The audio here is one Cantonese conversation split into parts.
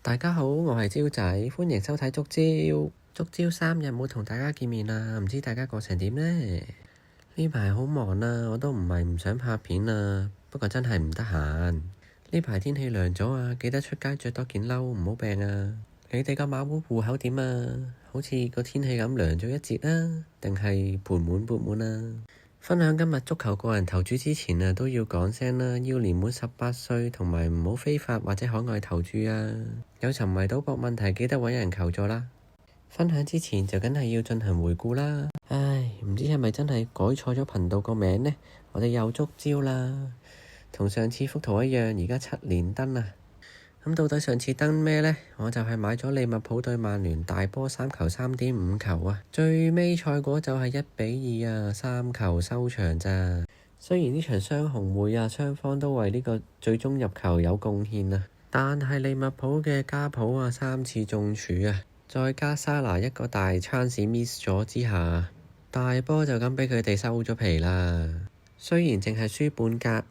大家好，我係招仔，歡迎收睇觸礁。觸礁3日冇同大家見面啦，唔知大家過成點呢？呢排好忙啊，我都唔係唔想拍片啊，不過真係唔得閒。呢排天氣涼咗啊，記得出街着多件褸，唔好病啊。你哋個馬會戶口點啊？好似個天氣咁涼咗一截啊，定係盆滿缽滿啊？分享今日足球個人投注之前啊，都要講聲啦，要年滿18歲，同埋唔好非法或者海外投注啊。有沉迷賭博問題，記得揾人求助啦。分享之前就梗係要進行回顧啦。唉，唔知係咪真係改錯咗頻道個名呢？我哋又觸礁啦，同上次幅圖一樣，而家7連登啊。咁到底上次登咩呢？我就係買咗利物浦對曼聯大波3球3.5球啊，最尾賽果就係1-2啊，3球收場咋。雖然呢場雙紅會啊，雙方都為呢個最終入球有貢獻啊，但係利物浦嘅加普啊3次中柱啊，再加沙拿一個大 chance miss 咗之下，大波就咁俾佢哋收咗皮啦。雖然淨係輸半格，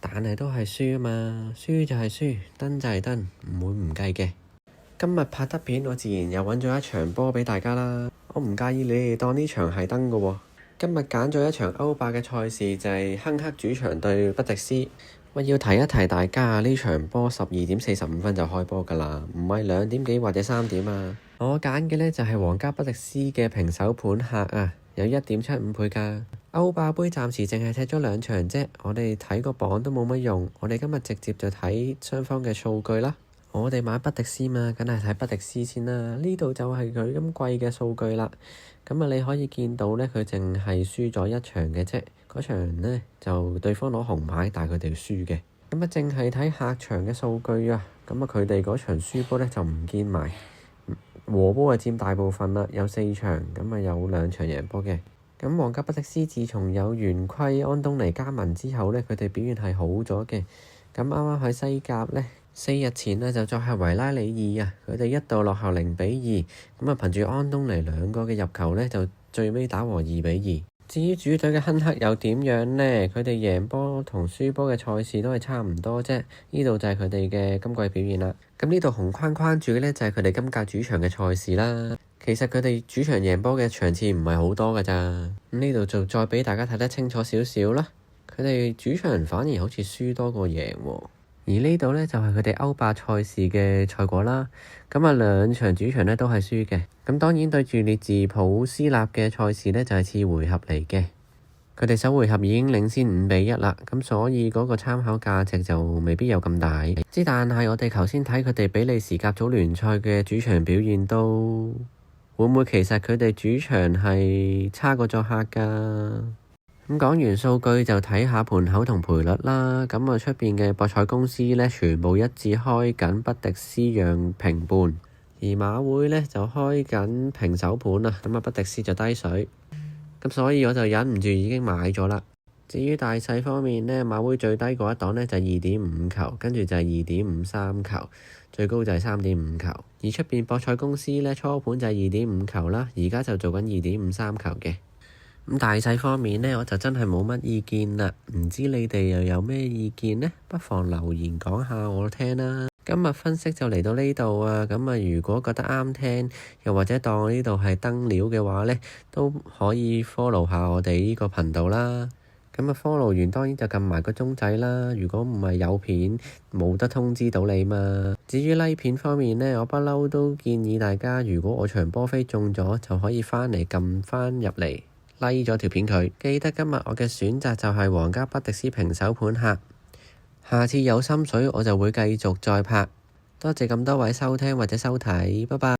但係都係輸啊嘛，輸就係輸，登就係登，唔會唔計嘅。今日拍得片，我自然又揾咗一場波俾大家啦。我唔介意你哋當呢場係登嘅喎。今日揀咗一場歐霸嘅賽事，就係亨克主場對不迪斯。我要提一提大家，呢場波12:45就開波㗎啦，唔係2點幾或者3點啊。我揀嘅呢就係皇家不迪斯嘅平手盤客啊，有1.75倍㗎。歐霸杯暫時淨係踢咗2場啫，我哋睇個榜都冇乜用，我哋今日直接就睇雙方嘅數據啦。我哋買不迪斯嘛，梗係睇不迪斯先啦。呢度就係佢今季嘅數據啦。咁啊，你可以見到呢，佢淨係輸咗1場嘅啫。嗰場呢就對方攞紅牌，但係佢哋輸嘅。咁啊，淨係睇客場嘅數據啊。咁啊，佢哋嗰場輸波呢就唔見埋，和波係佔大部分啦，有4場，咁啊有2場贏波嘅。咁皇家不迪斯自從有圓規安東尼加盟之後呢，佢哋表現係好咗嘅。咁啱啱喺西甲呢，4日前呢就作客維拉里爾啊，佢哋一度落後0-2，咁啊憑住安東尼2個嘅入球呢，就最尾打和2-2。至於主隊嘅亨克又點樣呢？佢哋贏波同輸波嘅賽事都係差唔多啫。呢度就係佢哋嘅今季表現啦。咁呢度紅框框住嘅呢，就係佢哋今屆主場嘅賽事啦。其實佢哋主場贏波嘅場次唔係好多㗎咋。咁呢度就再俾大家睇得清楚少少啦。佢哋主場反而好似輸多過贏喎。而呢度呢，就係佢哋歐霸賽事嘅賽果啦。咁啊2場主場呢都係輸嘅。咁當然對住列治普斯納嘅賽事呢，就係次回合嚟嘅。佢哋首回合已經領先5-1啦。咁所以嗰個參考價值就未必有咁大。但係我哋頭先睇佢哋比利時甲組聯賽嘅主場表現都會唔會其實佢哋主場係差過作客㗎？咁講完數據就睇下盤口同賠率啦。咁啊出邊嘅博彩公司呢，全部一致開緊不迪斯讓平半，而馬會呢就開緊平手盤啊。咁啊不迪斯就低水，咁所以我就忍唔住已經買咗啦。至於大細方面呢，馬會最低嗰一檔呢就係2.5球，跟住就係2.53球，最高就係3.5球。而出邊博彩公司呢，初盤就係2.5球啦，而家就做緊2.53球嘅。咁大細方面呢，我就真係冇乜意見啦。唔知你哋又有咩意見呢？不妨留言講下我聽啦。今日分析就嚟到呢度啊。咁啊，如果覺得啱聽，又或者當呢度係登料嘅話呢，都可以 follow 下我哋呢個頻道啦。咁啊 follow 完當然就撳埋個鐘仔啦。如果唔係有片冇得通知到你嘛。至於 like 片方面呢，我不嬲都建議大家，如果我場波飛中咗，就可以翻嚟撳翻入嚟。like 咗條片佢，記得今日我嘅選擇就係皇家不迪斯平手盤客。下次有心水我就會繼續再拍。多謝咁多位收聽或者收睇，拜拜。